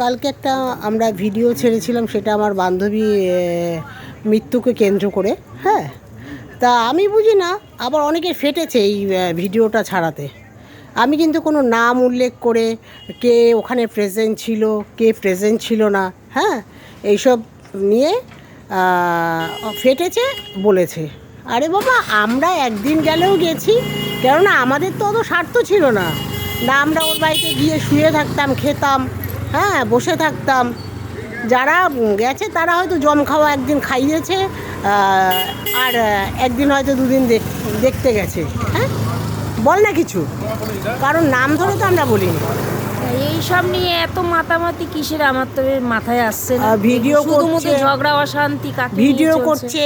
কালকে একটা আমরা ভিডিও ছেড়েছিলাম, সেটা আমার বান্ধবী মৃত্যুকে কেন্দ্র করে। হ্যাঁ, তা আমি বুঝি না, আবার অনেকে ফেটেছে এই ভিডিওটা ছাড়াতে। আমি কিন্তু কোনো নাম উল্লেখ করে কে ওখানে প্রেজেন্ট ছিল, কে প্রেজেন্ট ছিল না, হ্যাঁ, এইসব নিয়ে ফেটেছে বলেছে। আরে বাবা, আমরা একদিন গেলেও গেছি, কেননা আমাদের তো অত স্বার্থ ছিল না। না আমরা ওর বাড়িতে গিয়ে শুয়ে থাকতাম, খেতাম, হ্যাঁ, বসে থাকতাম। যারা গেছে তারা হয়তো জম খাওয়া একদিন খাইয়েছে, আর একদিন হয়তো দুদিন দেখতে গেছে। হ্যাঁ, বল না কিছু, কারণ নাম ধরে তো আমরা বলিনি। এই সব নিয়ে এত মাতামাতি কিসের, আমার তো মাথায় আসছে না। ভিডিও করছে, ঝগড়া অশান্তি, ভিডিও করছে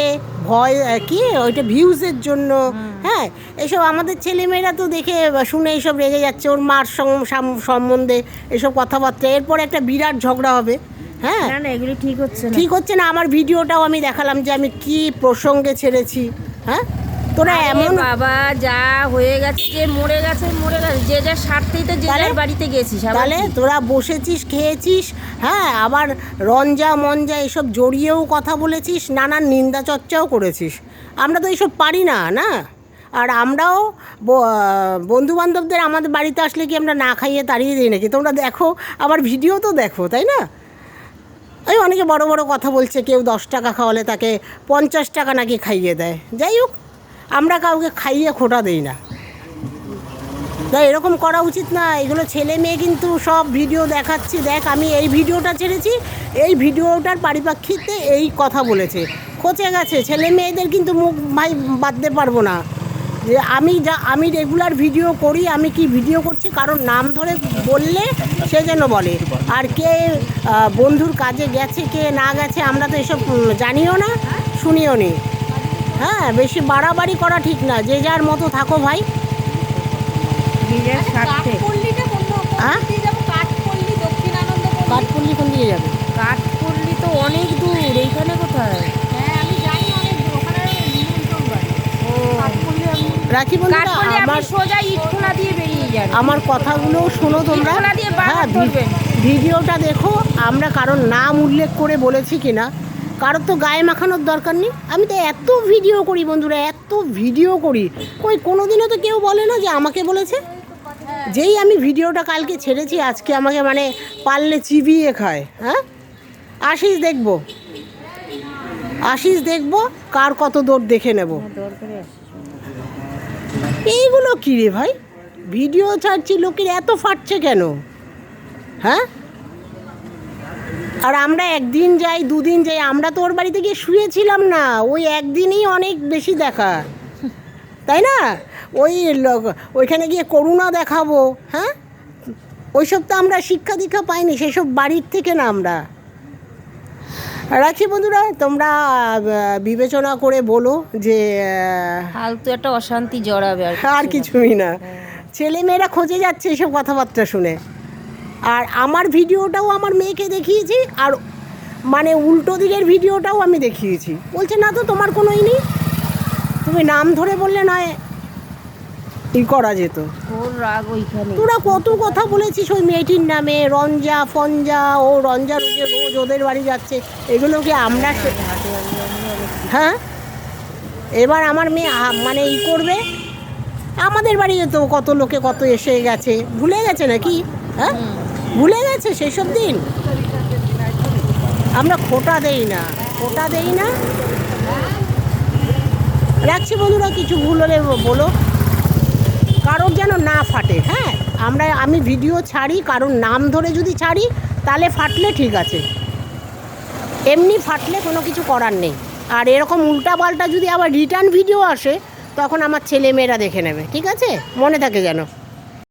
ভয় কি, ওইটা ভিউজের জন্য। হ্যাঁ, এসব আমাদের ছেলেমেয়েরা তো দেখে শুনে এইসব রেগে যাচ্ছে, ওর মার সম্বন্ধে এসব কথাবার্তা, এরপর একটা বিরাট ঝগড়া হবে। হ্যাঁ, না এগুলি ঠিক হচ্ছে না, ঠিক হচ্ছে না। আমার ভিডিওটাও আমি দেখালাম যে আমি কি প্রসঙ্গে ছেড়েছি। হ্যাঁ, তোরা এমন বাবা যা হয়ে গেছে, যে মরে গেছে মরে গেছে, যে যার স্বার্থেই তো যে যার বাড়িতে গেছিস। তাহলে তোরা বসেছিস, খেয়েছিস, হ্যাঁ, আবার রঞ্জা মঞ্জা এসব জড়িয়েও কথা বলেছিস, নানান নিন্দা চর্চাও করেছিস। আমরা তো এইসব পারি না, না। আর আমরাও বন্ধুবান্ধবদের আমাদের বাড়িতে আসলে কি আমরা না খাইয়ে তাড়িয়ে দিই নাকি? তোমরা দেখো, আবার ভিডিও তো দেখো, তাই না? ওই অনেকে বড় বড় কথা বলছে, কেউ 10 টাকা খাওয়ালে তাকে 50 টাকা নাকি খাইয়ে দেয়। যাই হোক, আমরা কাউকে খাইয়ে খোটা দেই না, তাই এরকম করা উচিত না। এগুলো ছেলে মেয়ে কিন্তু সব ভিডিও দেখাচ্ছি, দেখ আমি এই ভিডিওটা ছেড়েছি, এই ভিডিওটার পরিপ্রেক্ষিতে এই কথা বলেছে, খচে গেছে। ছেলে মেয়েদের কিন্তু মুখ ভাই বাঁধতে পারবো না যে আমি রেগুলার ভিডিও করি, আমি কি ভিডিও করছি, কারণ নাম ধরে বললে সে যেন বলে। আর কে বন্ধুর কাজে গেছে, কে না গেছে, আমরা তো এসব জানিও না, শুনিও নি। হ্যাঁ, বেশি বাড়াবাড়ি করা ঠিক না, যে যার মতো থাকো ভাই। কাঠপল্লি কোন দিকে যাবে? কাঠপল্লি তো অনেক দূর, এইখানে কোথায়? রাখি বন্ধুরা, আমার কথাগুলো শোনো তোমরা। হ্যাঁ, ভিডিওটা দেখো। আমরা কারণ নাম উল্লেখ করে বলেছি কিনা, কারোর তো গায়ে মাখানোর দরকার নেই। আমি তো এত ভিডিও করি বন্ধুরা, এত ভিডিও করি, কোনো দিনও তো কেউ বলে না যে আমাকে বলেছে। যেই আমি ভিডিওটা কালকে ছেড়েছি, আজকে আমাকে মানে পারলে চিবিয়ে খায়। হ্যাঁ, আসিস দেখবো কার কত দৌড় দেখে নেব। এইগুলো কী রে ভাই, ভিডিও ছাড়ছি, লোকের এত ফাটছে কেন? হ্যাঁ, আর আমরা একদিন যাই, দুদিন যাই, আমরা তো ওর বাড়িতে গিয়ে শুয়েছিলাম না, ওই একদিনই অনেক বেশি দেখা, তাই না? ওইখানে গিয়ে করুণা দেখাবো, হ্যাঁ, ওইসব তো আমরা শিক্ষা দীক্ষা পাইনি, সেসব বাড়ির থেকে না আমরা। রাখি বন্ধুরা, তোমরা বিবেচনা করে বলো যে ফালতু একটা অশান্তি জড়াবে, আর কিছুই না। ছেলেমেয়েরা খোঁজে যাচ্ছে এসব কথাবার্তা শুনে। আর আমার ভিডিওটাও আমার মেয়েকে দেখিয়েছি, আর মানে উল্টো দিকের ভিডিওটাও আমি দেখিয়েছি। বলছে না তো তোমার কোনোই নেই, তুমি নাম ধরে বললে নয় করা যেত। তোরা কত কথা বলেছিস ওই মেয়েটির নামে, রঞ্জা ফঞ্জা, ও রঞ্জা রোজ ওদের বাড়ি যাচ্ছে, এগুলোকে আমরা। হ্যাঁ, এবার আমার মেয়ে মানে করবে, আমাদের বাড়িতে তো কত লোকে কত এসে গেছে, ভুলে গেছে নাকি? হ্যাঁ, ভুলে গেছে সেসব দিন। আমরা খোটা দেই না। রাখছি বন্ধুরা, কিছু ভুল হলে বলো, কারোর যেন না ফাটে। হ্যাঁ, আমি ভিডিও ছাড়ি, কারণ নাম ধরে যদি ছাড়ি তাহলে ফাটলে ঠিক আছে, এমনি ফাটলে কোনো কিছু করার নেই। আর এরকম উল্টাপাল্টা যদি আবার রিটার্ন ভিডিও আসে, তখন আমার ছেলেমেয়েরা দেখে নেবে, ঠিক আছে? মনে থাকে যেন।